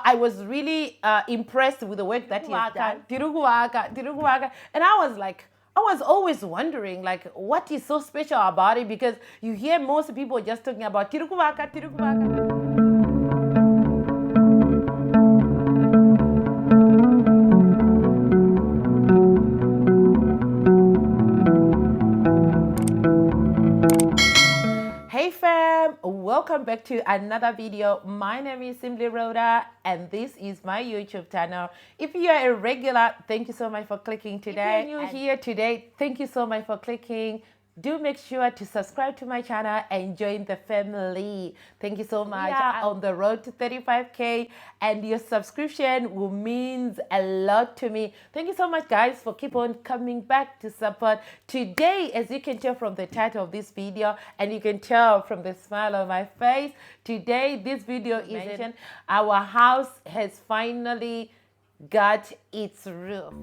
I was really impressed with the work that he has done. And I was always wondering, like, what is so special about it? Because you hear most people just talking about tirukuvaka. Hey fam, welcome back to another video. My name is Simply Rhoda and this is my YouTube channel. If you are a regular, thank you so much for clicking today. If you're new here today, thank you so much for clicking. Do make sure to subscribe to my channel and join the family. Thank you so much. We are on the road to 35K and your subscription will mean a lot to me. Thank you so much guys for keep on coming back to support. Today, as you can tell from the title of this video and you can tell from the smile on my face, today this video is our house has finally got its roof.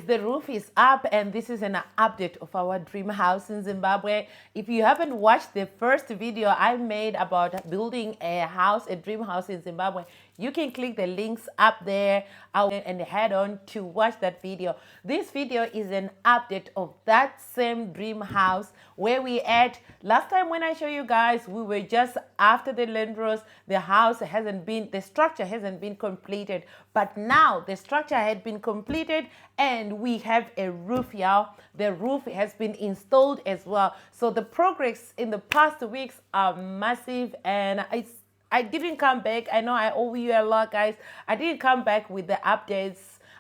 The roof is up and this is an update of our dream house in Zimbabwe. If you haven't watched the first video I made about building a house, a dream house in Zimbabwe, you can click the links up there and head on to watch that video. This video is an update of that same dream house where we at. Last time when I show you guys, we were just after the landros. The house hasn't been, the structure hasn't been completed. But now the structure had been completed and we have a roof, y'all. The roof has been installed as well. So the progress in the past weeks are massive and I didn't come back. I know I owe you a lot, guys. I didn't come back with the updates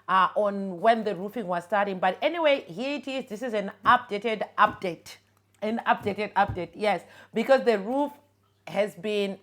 on when the roofing was starting. But anyway, here it is. This is an updated update. An updated update, yes. Because the roof has been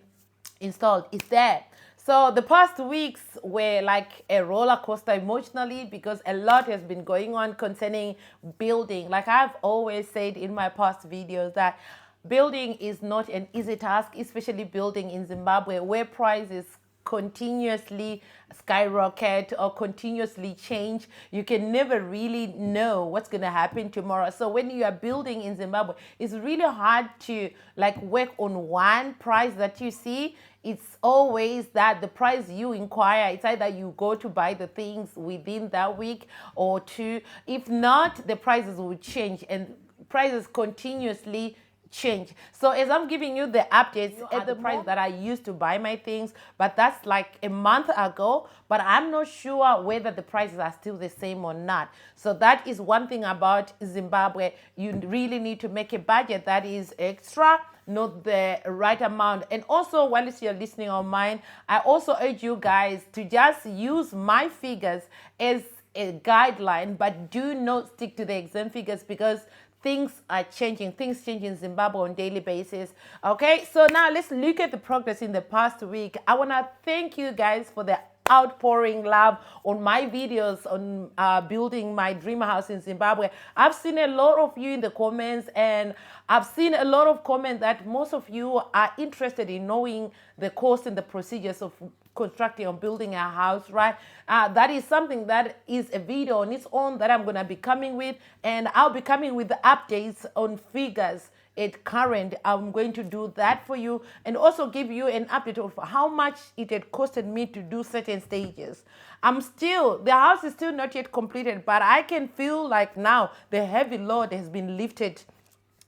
installed. It's there. So the past weeks were like a roller coaster emotionally because a lot has been going on concerning building. Like I've always said in my past videos that building is not an easy task, especially building in Zimbabwe where prices continuously skyrocket or continuously change. You can never really know what's going to happen tomorrow. So when you are building in Zimbabwe, it's really hard to like work on one price that you see. It's always that the price you inquire, it's either you go to buy the things within that week or two. If not, the prices will change and prices continuously change. So as I'm giving you the updates at the price that I used to buy my things, but that's like a month ago, but I'm not sure whether the prices are still the same or not. So that is one thing about Zimbabwe. You really need to make a budget that is extra, not the right amount. And also while you're listening on mine, I also urge you guys to just use my figures as a guideline, but do not stick to the exam figures because things are changing. Things change in Zimbabwe on a daily basis. Okay, so now let's look at the progress in the past week. I want to thank you guys for the outpouring love on my videos on building my dream house in Zimbabwe. I've seen a lot of you in the comments and I've seen a lot of comments that most of you are interested in knowing the cost and the procedures of constructing or building a house, right? That is something that is a video on its own that I'm going to be coming with, and I'll be coming with the updates on figures at current. I'm going to do that for you and also give you an update of how much it had costed me to do certain stages. The house is still not yet completed, but I can feel like now the heavy load has been lifted.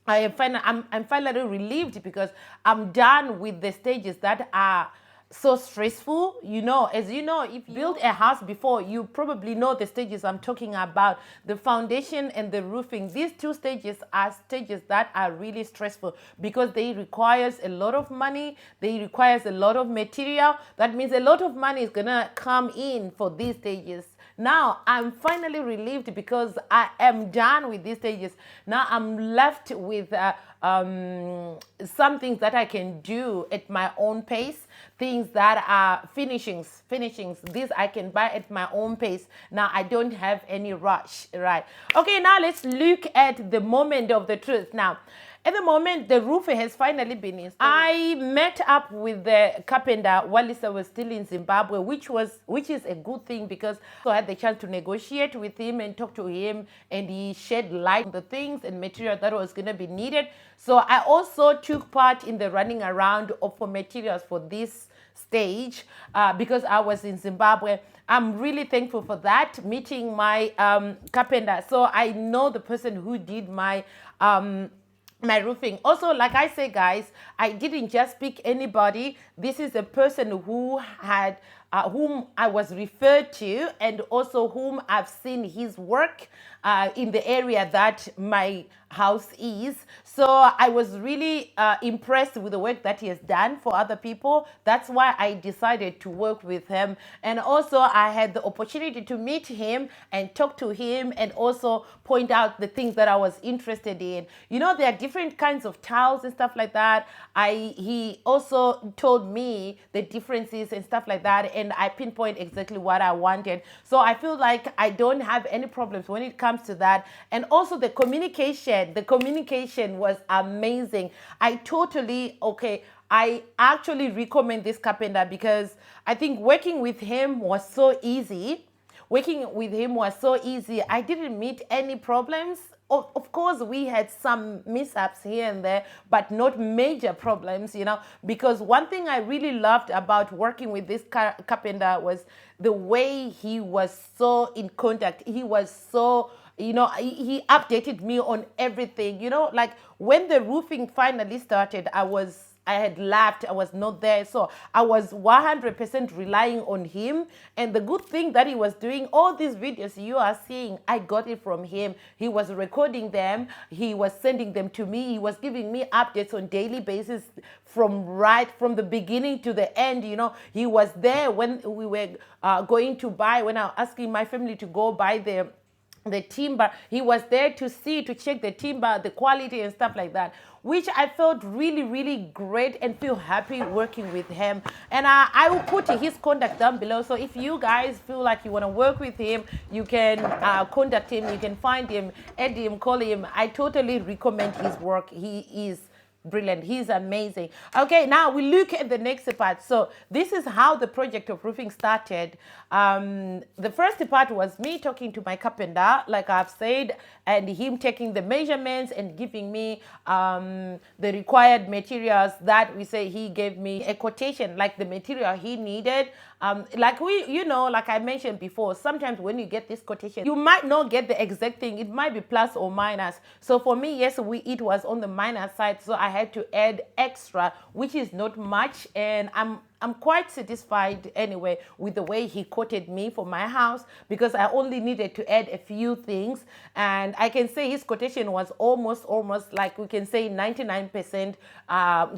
I'm finally relieved because I'm done with the stages that are so stressful. You know, as you know, if you built a house before, you probably know the stages I'm talking about, the foundation and the roofing. These two stages are stages that are really stressful because they requires a lot of money, they requires a lot of material. That means a lot of money is gonna come in for these stages. Now I'm finally relieved because I am done with these stages. Now I'm left with some things that I can do at my own pace, things that are finishings. These I can buy at my own pace. Now I don't have any rush, right? Okay, now let's look at the moment of the truth. Now, At the moment, the roof has finally been installed. I met up with the carpenter while Lisa was still in Zimbabwe, which is a good thing, because I had the chance to negotiate with him and talk to him, and he shed light on the things and material that was going to be needed. So I also took part in the running around for materials for this stage because I was in Zimbabwe. I'm really thankful for that, meeting my carpenter. So I know the person who did my my roofing. Also, like I say, guys, I didn't just pick anybody. This is a person who had whom I was referred to, and also whom I've seen his work in the area that my house is. So I was really impressed with the work that he has done for other people. That's why I decided to work with him. And also I had the opportunity to meet him and talk to him, and also point out the things that I was interested in. You know, there are different kinds of tiles and stuff like that. He also told me the differences and stuff like that, and I pinpoint exactly what I wanted. So I feel like I don't have any problems when it comes to that. And also the communication was amazing. I actually recommend this carpenter, because I think working with him was so easy. I didn't meet any problems. Of course, we had some mishaps here and there, but not major problems, you know, because one thing I really loved about working with this carpenter was the way he was so in contact. He was so, you know, he updated me on everything, you know, like when the roofing finally started, I had left, I was not there. So I was 100% relying on him. And the good thing that he was doing, all these videos you are seeing, I got it from him. He was recording them. He was sending them to me. He was giving me updates on daily basis from the beginning to the end. You know, he was there when we were going to buy, when I was asking my family to go buy the timber. He was there to check the timber, the quality and stuff like that, which I felt really, really great and feel happy working with him. And I will put his contact down below. So if you guys feel like you want to work with him, you can contact him, you can find him, add him, call him. I totally recommend his work. He is brilliant. He's amazing. Okay, now we look at the next part. So this is how the project of roofing started. The first part was me talking to my carpenter, like I've said, and him taking the measurements and giving me the required materials that we say he gave me a quotation, like the material he needed. Like like I mentioned before, sometimes when you get this quotation, you might not get the exact thing. It might be plus or minus. So for me, yes, it was on the minus side. So I had to add extra, which is not much. And I'm quite satisfied anyway with the way he quoted me for my house, because I only needed to add a few things. And I can say his quotation was almost like we can say 99%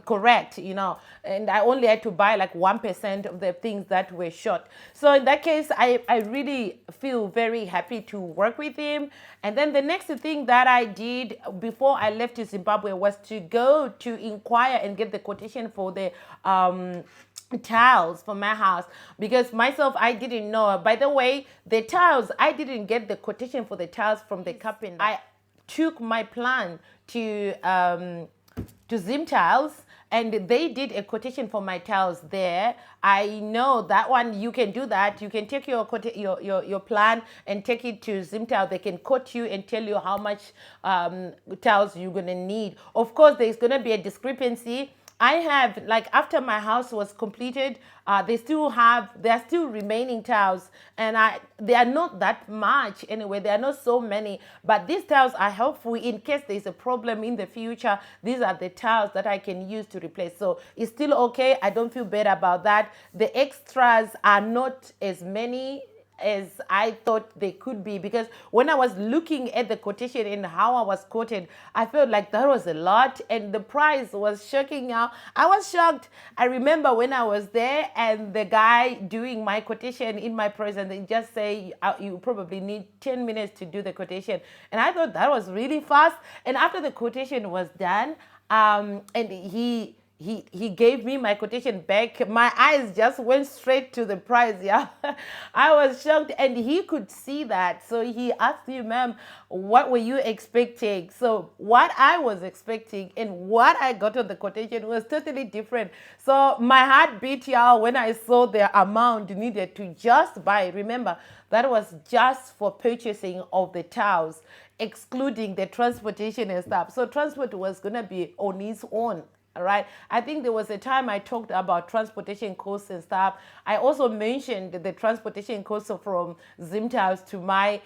correct, you know, and I only had to buy like 1% of the things that were short. So in that case, I really feel very happy to work with him. And then the next thing that I did before I left to Zimbabwe was to go to inquire and get the quotation for the tiles for my house, because myself, I didn't know. By the way, the tiles, I didn't get the quotation for the tiles from the carpenter. I took my plan to Zim Tiles, and they did a quotation for my tiles there. I know that one, you can do that. You can take your plan and take it to Zim Tiles. They can quote you and tell you how much tiles you're gonna need. Of course, there's gonna be a discrepancy. I have, like, after my house was completed, there are still remaining tiles, and they are not that much anyway. They are not so many, but these tiles are helpful in case there's a problem in the future. These are the tiles that I can use to replace. So it's still okay. I don't feel bad about that. The extras are not as many as I thought they could be, because when I was looking at the quotation and how I was quoted, I felt like that was a lot, and the price was shocking. Out, I was shocked. I remember when I was there and the guy doing my quotation in my presence, they just say you probably need 10 minutes to do the quotation, and I thought that was really fast. And after the quotation was done, and he he gave me my quotation back. My eyes just went straight to the price. Yeah, I was shocked, and he could see that. So he asked me, "Ma'am, what were you expecting?" So what I was expecting and what I got on the quotation was totally different. So my heart beat, y'all, when I saw the amount needed to just buy. Remember, that was just for purchasing of the tiles, excluding the transportation and stuff. So transport was gonna be on its own. All right. I think there was a time I talked about transportation costs and stuff. I also mentioned the transportation costs from Zimtiles to my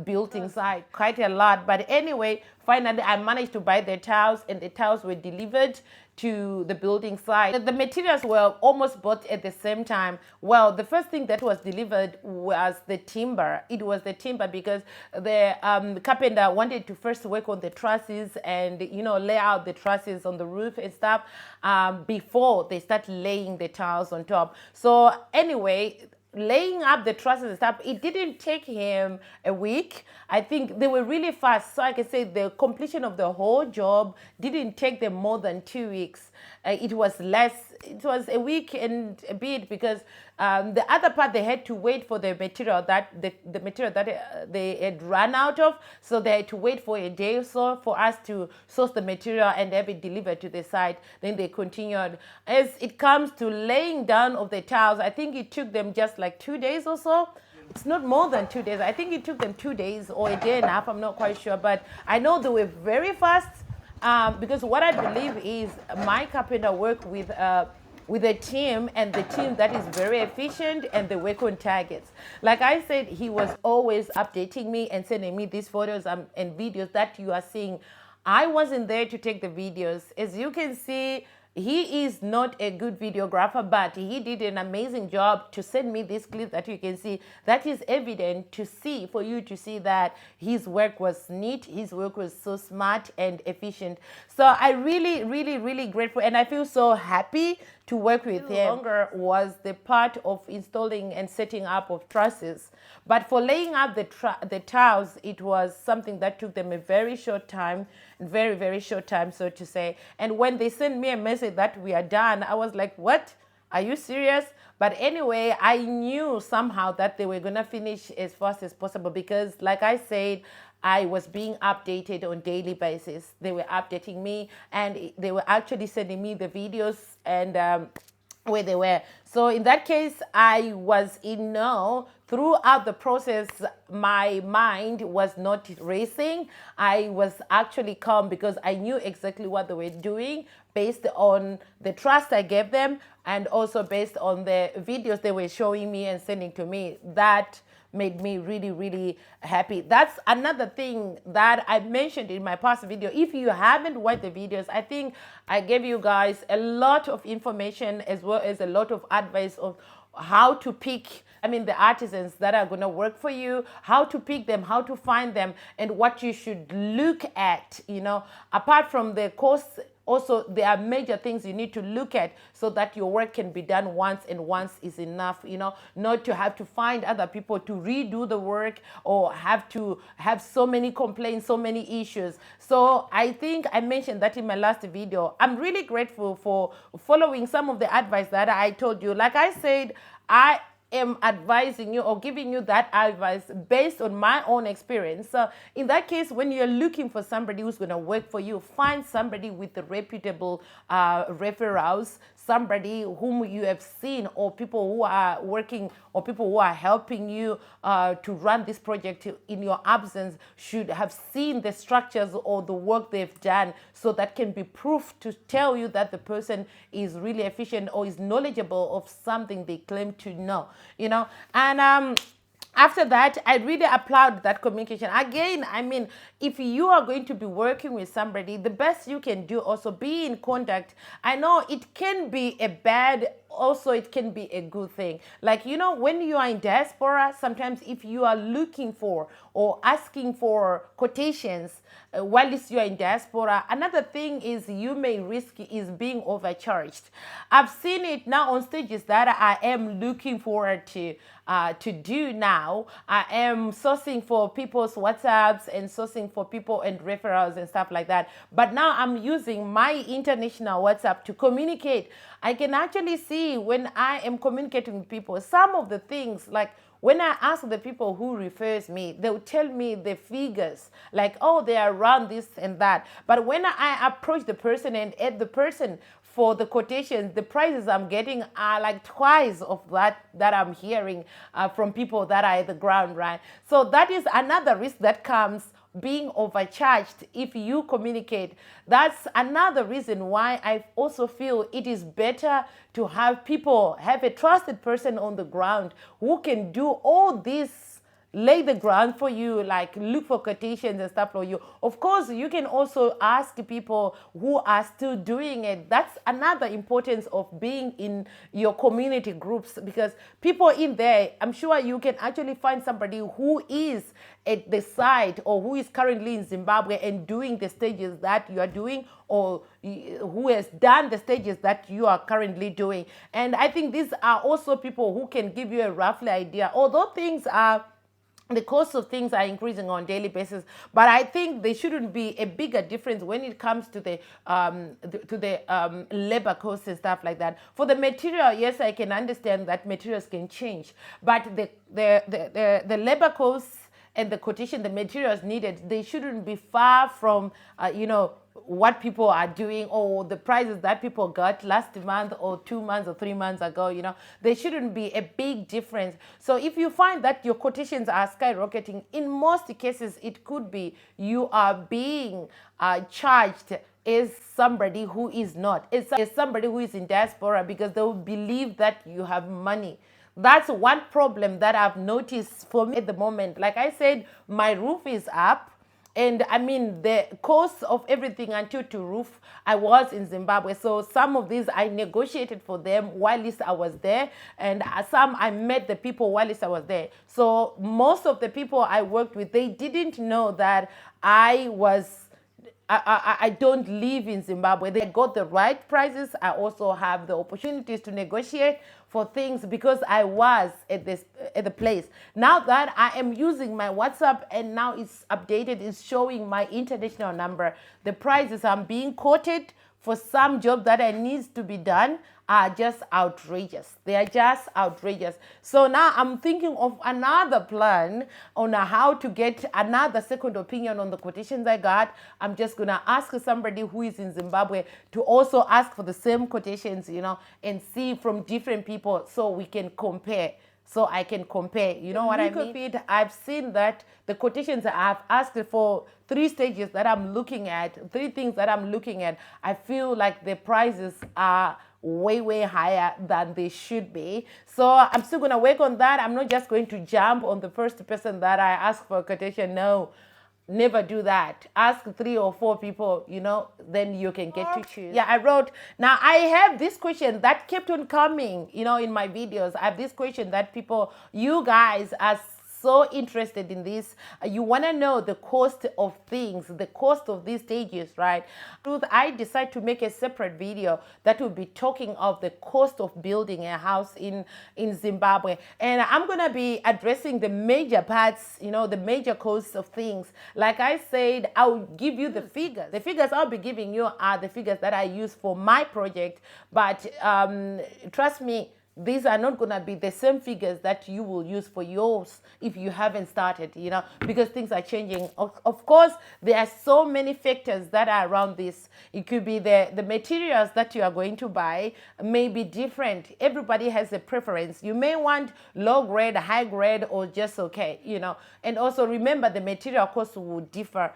building site, quite a lot. But anyway, finally, I managed to buy the tiles, and the tiles were delivered to the building site. The materials were almost bought at the same time. Well, the first thing that was delivered was the timber. It was the timber because the carpenter wanted to first work on the trusses and, you know, lay out the trusses on the roof and stuff before they start laying the tiles on top. So anyway, laying up the trusses and stuff, it didn't take him a week. I think they were really fast. So I can say the completion of the whole job didn't take them more than 2 weeks. It was less. It was a week and a bit because the other part they had to wait for the material that the material that they had run out of. So they had to wait for a day or so for us to source the material and have it delivered to the site. Then they continued. As it comes to laying down of the tiles, I think it took them just like 2 days or so. It's not more than 2 days. I think it took them 2 days or a day and a half. I'm not quite sure, but I know they were very fast. Because what I believe is my carpenter work with a team, and the team that is very efficient, and they work on targets. Like I said, he was always updating me and sending me these photos and videos that you are seeing. I wasn't there to take the videos. As you can see, he is not a good videographer, but he did an amazing job to send me this clip that you can see. That is evident to see, for you to see that his work was neat, his work was so smart and efficient. So I really grateful, and I feel so happy to work with him. Longer was the part of installing and setting up of trusses, but for laying up the tiles, it was something that took them a very short time, very short time, so to say. And when they sent me a message that we are done, I was like, what? Are you serious? But anyway, I knew somehow that they were gonna finish as fast as possible because, like I said, I was being updated on daily basis. They were updating me, and they were actually sending me the videos and where they were. So in that case, I was in know. Throughout the process, my mind was not racing. I was actually calm because I knew exactly what they were doing based on the trust I gave them, and also based on the videos they were showing me and sending to me. That made me really happy. That's another thing that I mentioned in my past video. If you haven't watched the videos, I think I gave you guys a lot of information as well as a lot of advice of how to pick, the artisans that are going to work for you, how to pick them, how to find them, and what you should look at, apart from the costs. Also, there are major things you need to look at so that your work can be done once, and once is enough, not to have to find other people to redo the work or have to have so many complaints, so many issues. So I think I mentioned that in my last video. I'm really grateful for following some of the advice that I told you. Like I said, I am advising you or giving you that advice based on my own experience. So in that case, when you're looking for somebody who's going to work for you, find somebody with the reputable referrals, somebody whom you have seen, or people who are working, or people who are helping you to run this project in your absence should have seen the structures or the work they've done, so that can be proof to tell you that the person is really efficient or is knowledgeable of something they claim to know, and after that, I really applaud that communication. Again, if you are going to be working with somebody, the best you can do also be in contact. I know it can be a bad, also it can be a good thing. Like, when you are in diaspora, sometimes if you are looking for or asking for quotations while you are in diaspora, another thing is you may risk is being overcharged. I've seen it now on stages that I am looking forward to do now. now, I am sourcing for people's WhatsApps and sourcing for people and referrals and stuff like that. But now I'm using my international WhatsApp to communicate. I can actually see when I am communicating with people, some of the things like when I ask the people who refers me, they'll tell me the figures, like, oh, they are around this and that. But when I approach the person and add the person for the quotations, the prices I'm getting are like twice of that I'm hearing from people that are at the ground, right? So that is another risk that comes being overcharged if you communicate. That's another reason why I also feel it is better to have people, have a trusted person on the ground who can do all this, lay the ground for you, like look for quotations and stuff for you. Of course, you can also ask people who are still doing it. That's another importance of being in your community groups, because people in there, I'm sure you can actually find somebody who is at the site or who is currently in Zimbabwe and doing the stages that you are doing, or who has done the stages that you are currently doing. And I think these are also people who can give you a roughly idea, although the cost of things are increasing on a daily basis, but I think there shouldn't be a bigger difference when it comes to the labor costs and stuff like that. For the material, yes, I can understand that materials can change, but the labor costs and the quotation, the materials needed, they shouldn't be far from what people are doing or the prices that people got last month or 2 months or 3 months ago. There shouldn't be a big difference. So if you find that your quotations are skyrocketing, in most cases it could be you are being charged as somebody who is not, as somebody who is in diaspora, because they will believe that you have money. That's one problem that I've noticed for me at the moment. Like I said, my roof is up. And I mean, the cost of everything until to roof, I was in Zimbabwe. So some of these I negotiated for them while I was there. And some I met the people while I was there. So most of the people I worked with, they didn't know that I don't live in Zimbabwe. They got the right prices. I also have the opportunities to negotiate for things because I was at the place. Now that I am using my WhatsApp and now it's updated, it's showing my international number. The prices I'm being quoted for some job that I needs to be done are just outrageous. They are just outrageous. So now I'm thinking of another plan on how to get another second opinion on the quotations I got. I'm just going to ask somebody who is in Zimbabwe to also ask for the same quotations, and see from different people so we can compare. So I can compare, what I mean? I've seen that the quotations I've asked for 3 stages that I'm looking at, 3 things that I'm looking at, I feel like the prices are way higher than they should be. So I'm still going to work on that. I'm not just going to jump on the first person that I ask for a quotation. No, never do that. Ask 3 or 4 people, then you can get to choose. Yeah, I wrote, now I have this question that kept on coming, in my videos. I have this question that you guys are so interested in this. You want to know the cost of things, the cost of these stages, right? I decided to make a separate video that will be talking of the cost of building a house in Zimbabwe. And I'm going to be addressing the major parts, the major costs of things. Like I said, I'll give you the figures. The figures I'll be giving you are the figures that I use for my project. But trust me, these are not going to be the same figures that you will use for yours if you haven't started, because things are changing. Of course, there are so many factors that are around this. It could be the materials that you are going to buy may be different. Everybody has a preference. You may want low grade, high grade, or just okay, And also remember the material cost would differ.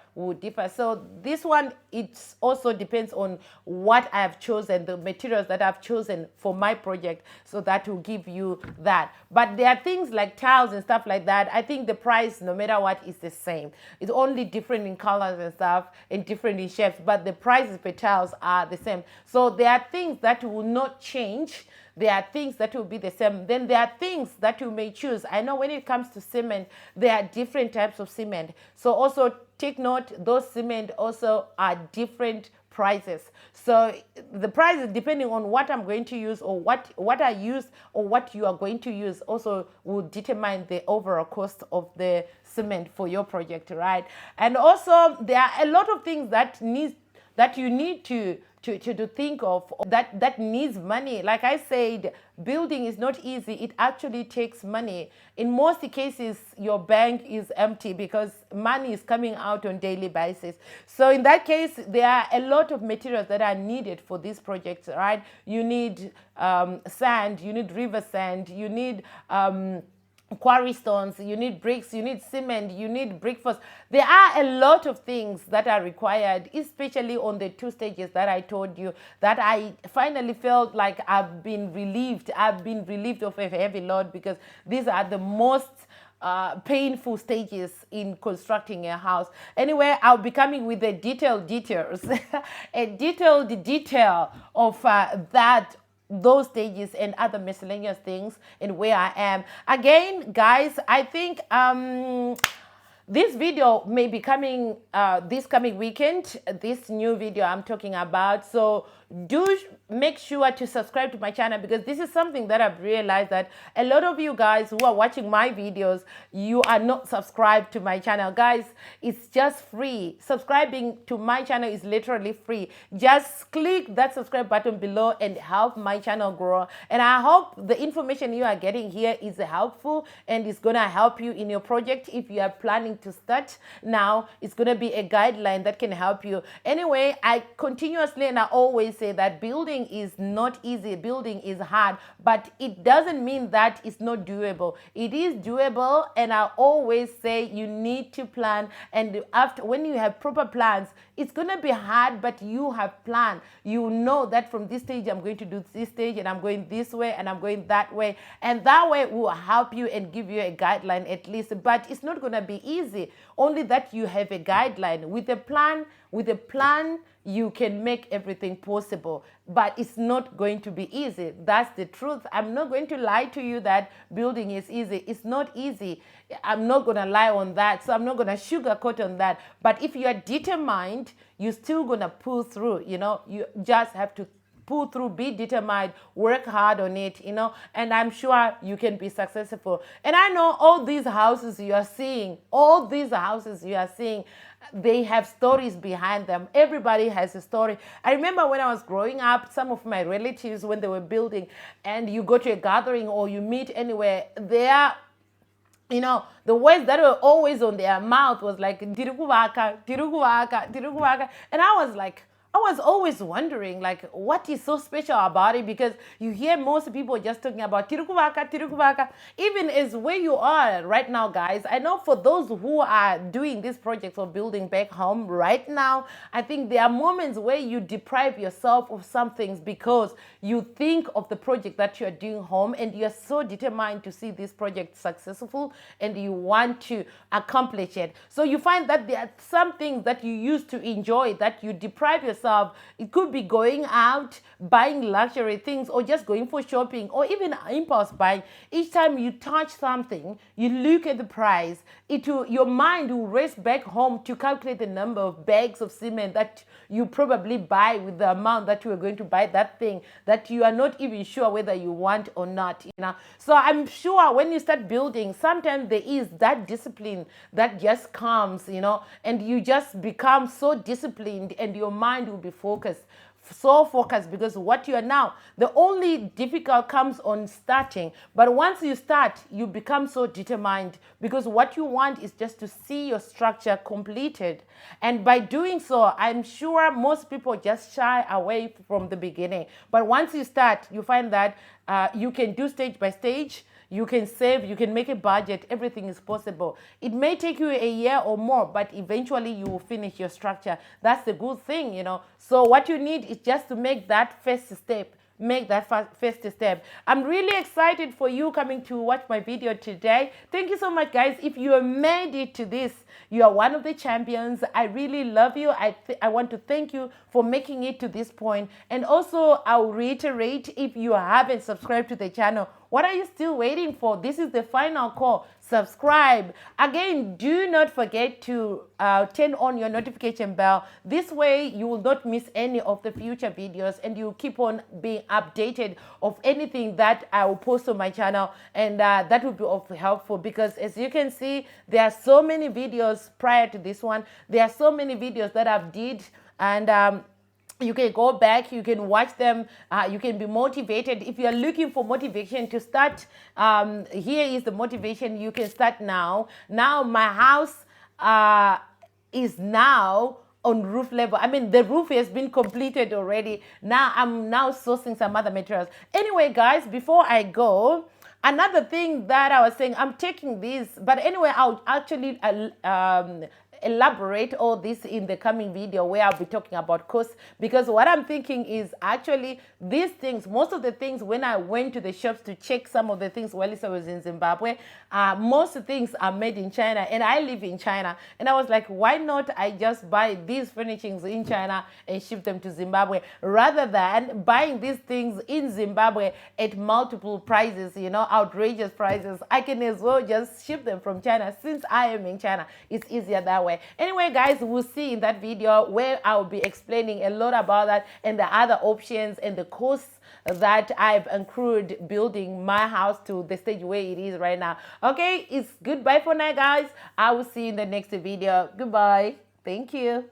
So this one, it also depends on what I have chosen, the materials that I've chosen for my project. So that will give you that. But there are things like tiles and stuff like that. I think the price, no matter what, is the same. It's only different in colors and stuff and different in shapes, but the prices per tiles are the same. So there are things that will not change. There are things that will be the same. Then there are things that you may choose. I know when it comes to cement, there are different types of cement. So also take note, those cement also are different prices. So the prices, depending on what I'm going to use or what I use or what you are going to use, also will determine the overall cost of the cement for your project, right? And also there are a lot of things that you need to think of that needs money. Like I said, building is not easy. It actually takes money. In most cases, your bank is empty because money is coming out on daily basis. So in that case, there are a lot of materials that are needed for these projects, right? You need sand, you need river sand, you need quarry stones, you need bricks, you need cement, you need brickforce. There are a lot of things that are required, especially on the 2 stages that I told you, that I finally felt like I've been relieved of a heavy load, because these are the most painful stages in constructing a house. Anyway, I'll be coming with the details, a detailed detail of those stages and other miscellaneous things and where I am. Again, guys, I think this video may be coming this coming weekend, this new video I'm talking about. So do make sure to subscribe to my channel, because this is something that I've realized that a lot of you guys who are watching my videos, you are not subscribed to my channel. Guys, it's just free. Subscribing to my channel is literally free. Just click that subscribe button below and help my channel grow. And I hope the information you are getting here is helpful and it's gonna help you in your project. If you are planning to start now, it's gonna be a guideline that can help you. Anyway, I continuously and I always say that building is not easy, building is hard, but it doesn't mean that it's not doable. It is doable, and I always say you need to plan, and after, when you have proper plans, it's gonna be hard, but you have planned. You know that from this stage I'm going to do this stage, and I'm going this way, and I'm going that way, and that way will help you and give you a guideline at least. But it's not gonna be easy, only that you have a guideline. With a plan, you can make everything possible, but it's not going to be easy. That's the truth. I'm not going to lie to you that building is easy. It's not easy. I'm not going to lie on that. So I'm not going to sugarcoat on that. But if you are determined, you're still going to pull through. You know, you just have to pull through, be determined, work hard on it, you know, and I'm sure you can be successful. And I know all these houses you are seeing, they have stories behind them. Everybody has a story. I remember when I was growing up, some of my relatives, when they were building, and you go to a gathering or you meet anywhere, they are, you know, the words that were always on their mouth was like, "Tirukuvaka, tirukuvaka, tirukuvaka." And I was always wondering, like, what is so special about it? Because you hear most people just talking about tirukuvaka, tirukuvaka. Even as where you are right now, guys, I know for those who are doing these projects or building back home right now, I think there are moments where you deprive yourself of some things because you think of the project that you're doing home and you're so determined to see this project successful and you want to accomplish it. So you find that there are some things that you used to enjoy that you deprive yourself. It could be going out, buying luxury things, or just going for shopping, or even impulse buying. Each time you touch something, you look at the price, your mind will race back home to calculate the number of bags of cement that you probably buy with the amount that you are going to buy that thing that you are not even sure whether you want or not, you know. So I'm sure when you start building, sometimes there is that discipline that just comes, you know, and you just become so disciplined and your mind will be focused, so focused, because what you are now, the only difficult comes on starting. But once you start, you become so determined, because what you want is just to see your structure completed. And by doing so, I'm sure most people just shy away from the beginning. But once you start, you find that you can do stage by stage. You can save, you can make a budget, everything is possible. It may take you a year or more, but eventually you will finish your structure. That's the good thing, you know. So what you need is just to make that first step. First step. I'm really excited for you coming to watch my video today. Thank you so much, guys. If you have made it to this, you are one of the champions. I really love you. I want to thank you for making it to this point. And also, I'll reiterate, if you haven't subscribed to the channel, What are you still waiting for? This is the final call. Subscribe. Again, do not forget to turn on your notification bell. This way you will not miss any of the future videos, and you keep on being updated of anything that I will post on my channel, and that will be of helpful, because as you can see, there are so many videos prior to this one. There are so many videos that I've did, and you can go back, you can watch them, you can be motivated. If you're looking for motivation to start, here is the motivation. You can start now. Now my house is now on roof level. I mean, the roof has been completed already. Now I'm now sourcing some other materials. Anyway, guys, before I go, another thing that I was saying, I'm taking this, but anyway, I'll actually elaborate all this in the coming video where I'll be talking about costs, because what I'm thinking is actually these things, most of the things, when I went to the shops to check some of the things while I was in Zimbabwe, most things are made in China, and I live in China, and I was like, why not I just buy these furnishings in China and ship them to Zimbabwe, rather than buying these things in Zimbabwe at multiple prices, you know, outrageous prices. I can as well just ship them from China. Since I am in China, it's easier that way. Anyway, guys, we'll see in that video where I'll be explaining a lot about that and the other options and the costs that I've accrued building my house to the stage where it is right now. Okay, it's goodbye for now, guys. I will see you in the next video. Goodbye. Thank you.